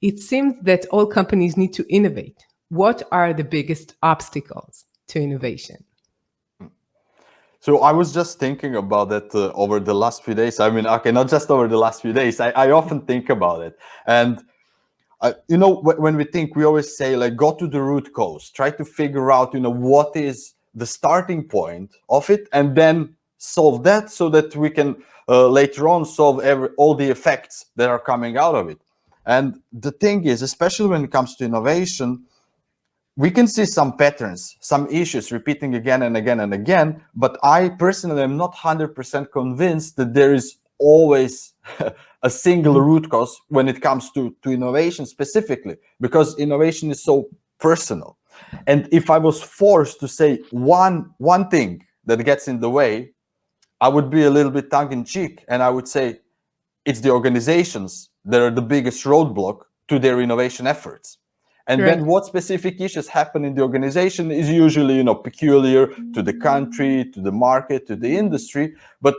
it seems that all companies need to innovate. What are the biggest obstacles to innovation? So I was just thinking about that over the last few days. I mean, okay, not just over the last few days. I often think about it. And, when we think, we always say, like, go to the root cause. Try to figure out, what is the starting point of it, and then solve that so that we can later on solve all the effects that are coming out of it. And the thing is, especially when it comes to innovation, we can see some patterns, some issues repeating again and again and again, but I personally am not 100% convinced that there is always a single root cause when it comes to innovation specifically, because innovation is so personal. And if I was forced to say one thing that gets in the way, I would be a little bit tongue-in-cheek, and I would say it's the organizations that are the biggest roadblock to their innovation efforts. And Right. then what specific issues happen in the organization is usually, peculiar to the country, to the market, to the industry. But,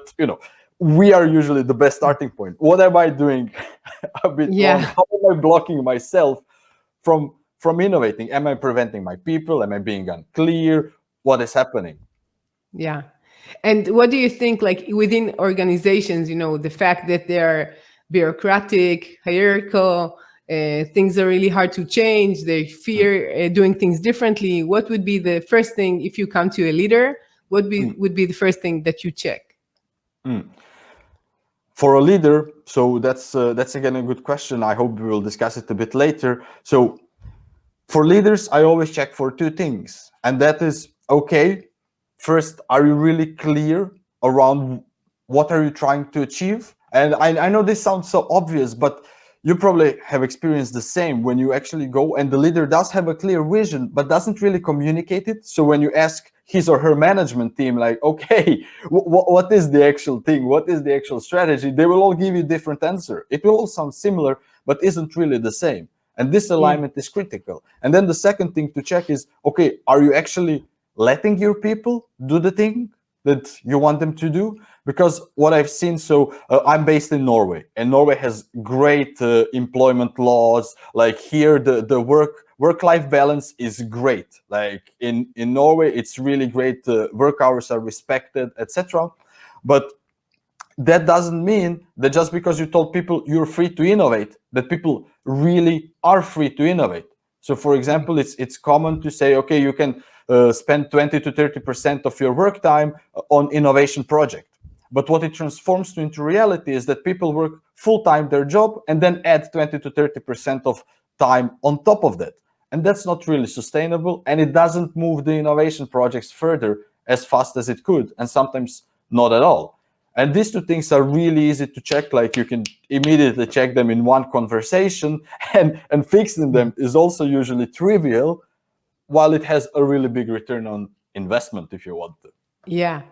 we are usually the best starting point. What am I doing a bit wrong? How am I blocking myself from innovating? Am I preventing my people? Am I being unclear? What is happening? Yeah. And what do you think, like within organizations, the fact that they're bureaucratic, hierarchical, things are really hard to change, they fear doing things differently. What would be the first thing if you come to a leader? What would be the first thing that you check? For a leader, so that's again a good question. I hope we will discuss it a bit later. So for leaders, I always check for two things, and that is, okay, first, are you really clear around what are you trying to achieve? And I know this sounds so obvious, but you probably have experienced the same when you actually go and the leader does have a clear vision, but doesn't really communicate it. So when you ask his or her management team, like, okay, what is the actual thing? What is the actual strategy? They will all give you different answer. It will all sound similar, but isn't really the same. And this alignment is critical. And then the second thing to check is, okay, are you actually letting your people do the thing that you want them to do? Because what I've seen, so I'm based in Norway, and Norway has great employment laws. Like here, the work-life balance is great. Like in Norway, it's really great. Work hours are respected, etc. But that doesn't mean that just because you told people you're free to innovate, that people really are free to innovate. So, for example, it's common to say, okay, you can spend 20 to 30% of your work time on innovation project. But what it transforms into reality is that people work full-time their job and then add 20 to 30% of time on top of that. And that's not really sustainable, and it doesn't move the innovation projects further as fast as it could, and sometimes not at all. And these two things are really easy to check. Like you can immediately check them in one conversation, and fixing them is also usually trivial, while it has a really big return on investment if you want to. Yeah.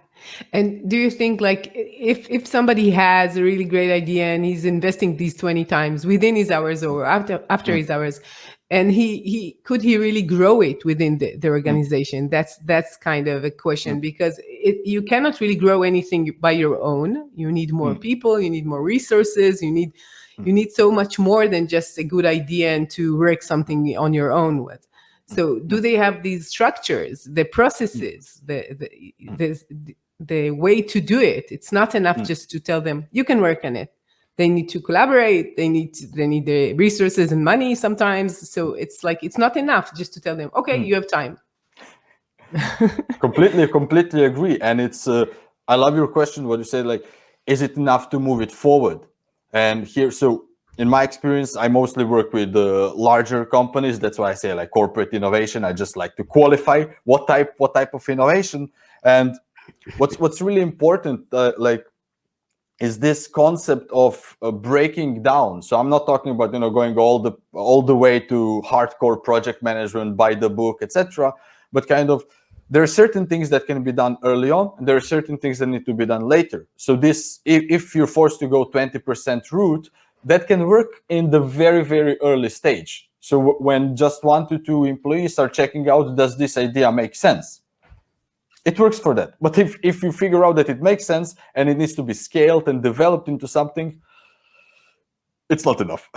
And do you think, like, if somebody has a really great idea and he's investing these 20 times within his hours or after his hours, and he really grow it within the organization? That's kind of a question, because you cannot really grow anything by your own. You need more people, you need more resources, you need so much more than just a good idea and to work something on your own with. So do they have these structures, the processes, the way to do it? It's not enough just to tell them you can work on it. They need to collaborate. They need the resources and money sometimes. So it's like, it's not enough just to tell them, okay, you have time. Completely agree. And it's I love your question, what you said, like, is it enough to move it forward? And here, so in my experience, I mostly work with larger companies. That's why I say like corporate innovation. I just like to qualify what type of innovation. And what's really important, is this concept of breaking down. So I'm not talking about going all the way to hardcore project management by the book, etc. But kind of, there are certain things that can be done early on, and there are certain things that need to be done later. So this, if you're forced to go 20% route, that can work in the very, very early stage. So when just 1 to 2 employees are checking out, does this idea make sense? It works for that. But if you figure out that it makes sense and it needs to be scaled and developed into something, it's not enough.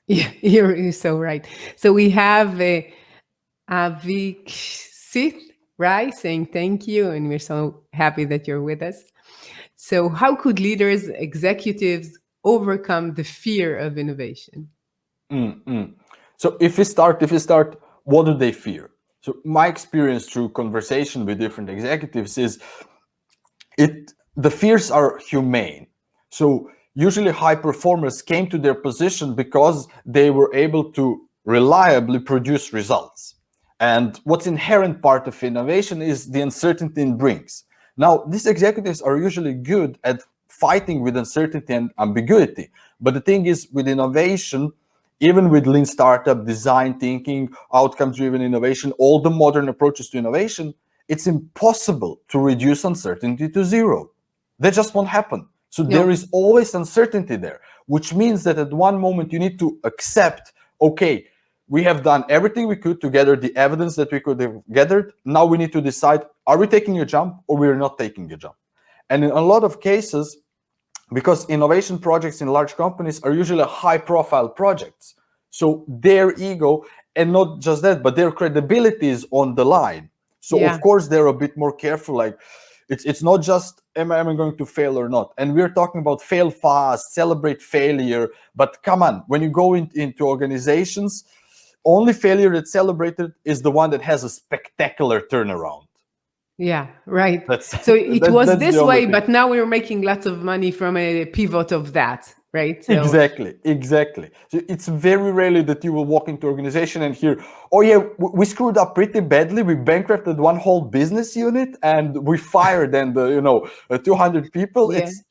Yeah, you're so right. So we have Aviksit, right, saying thank you, and we're so happy that you're with us. So, how could leaders, executives overcome the fear of innovation? So if we start, what do they fear? So my experience through conversation with different executives is the fears are humane. So usually high performers came to their position because they were able to reliably produce results. And what's inherent part of innovation is the uncertainty it brings. Now, these executives are usually good at fighting with uncertainty and ambiguity. But the thing is, with innovation, even with lean startup, design thinking, outcomes driven innovation, all the modern approaches to innovation, it's impossible to reduce uncertainty to zero. That just won't happen. So there No. is always uncertainty there, which means that at one moment you need to accept, okay, we have done everything we could to gather the evidence that we could have gathered. Now we need to decide, are we taking a jump or we're not taking a jump? And in a lot of cases, because innovation projects in large companies are usually high profile projects, so their ego, and not just that, but their credibility is on the line. So of Yeah. course they're a bit more careful, like it's not just am I going to fail or not, and we're talking about fail fast, celebrate failure. But come on, when you go into organizations, only failure that's celebrated is the one that has a spectacular turnaround. Yeah, right. That's So it was that's the this only way, thing. but now we're making lots of money from a pivot of that, right? So, Exactly. So it's very rarely that you will walk into organization and hear, "Oh yeah, we screwed up pretty badly. We bankrupted one whole business unit and we fired and 200 people." yeah, It's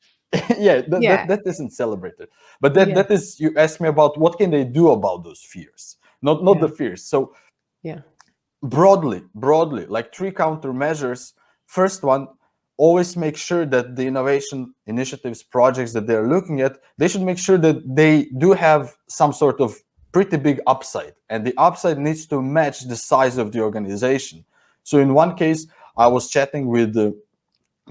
yeah, yeah, that isn't celebrated. But yeah, that is, you asked me about what can they do about those fears, not the yeah, fears. So yeah, broadly, like three countermeasures. First one, always make sure that the innovation initiatives, projects that they're looking at, they should make sure that they do have some sort of pretty big upside, and the upside needs to match the size of the organization. So in one case, I was chatting with the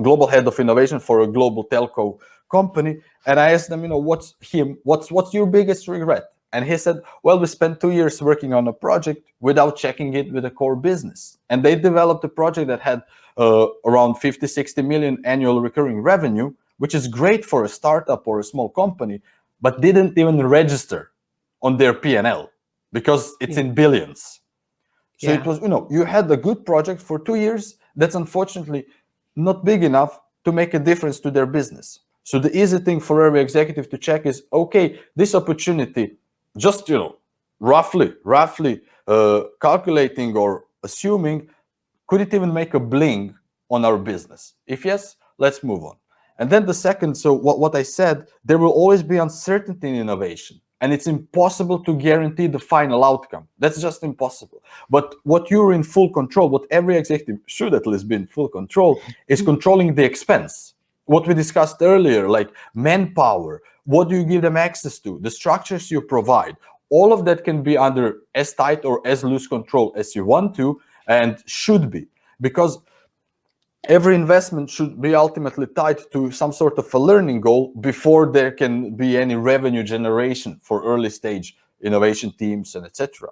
global head of innovation for a global telco company, and I asked them, what's your biggest regret? And he said, well, we spent 2 years working on a project without checking it with a core business. And they developed a project that had around 50, 60 million annual recurring revenue, which is great for a startup or a small company, but didn't even register on their P&L because it's yeah, in billions. So it yeah, was, you had a good project for 2 years that's unfortunately not big enough to make a difference to their business. So the easy thing for every executive to check is, okay, this opportunity, just, roughly calculating or assuming, could it even make a bling on our business? If yes, let's move on. And then the second, so what I said, there will always be uncertainty in innovation, and it's impossible to guarantee the final outcome. That's just impossible. But what you're in full control, what every executive should at least be in full control, is controlling the expense. What we discussed earlier, like manpower, what do you give them access to, the structures you provide, all of that can be under as tight or as loose control as you want to, and should be, because every investment should be ultimately tied to some sort of a learning goal before there can be any revenue generation for early stage innovation teams and etc.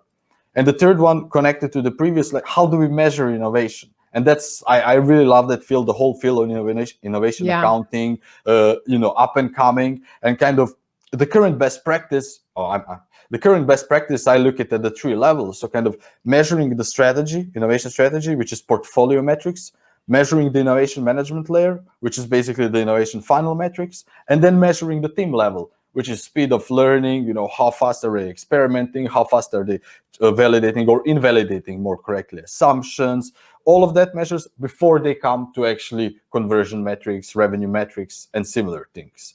And the third one, connected to the previous, like how do we measure innovation? And that's I really love that field, the whole field on innovation yeah, accounting, up and coming, and kind of the current best practice. The current best practice, I look at the three levels. So kind of measuring the strategy, innovation strategy, which is portfolio metrics, measuring the innovation management layer, which is basically the innovation funnel metrics, and then measuring the team level, which is speed of learning, how fast are they experimenting, how fast are they validating or invalidating, more correctly, assumptions. All of that measures before they come to actually conversion metrics, revenue metrics, and similar things.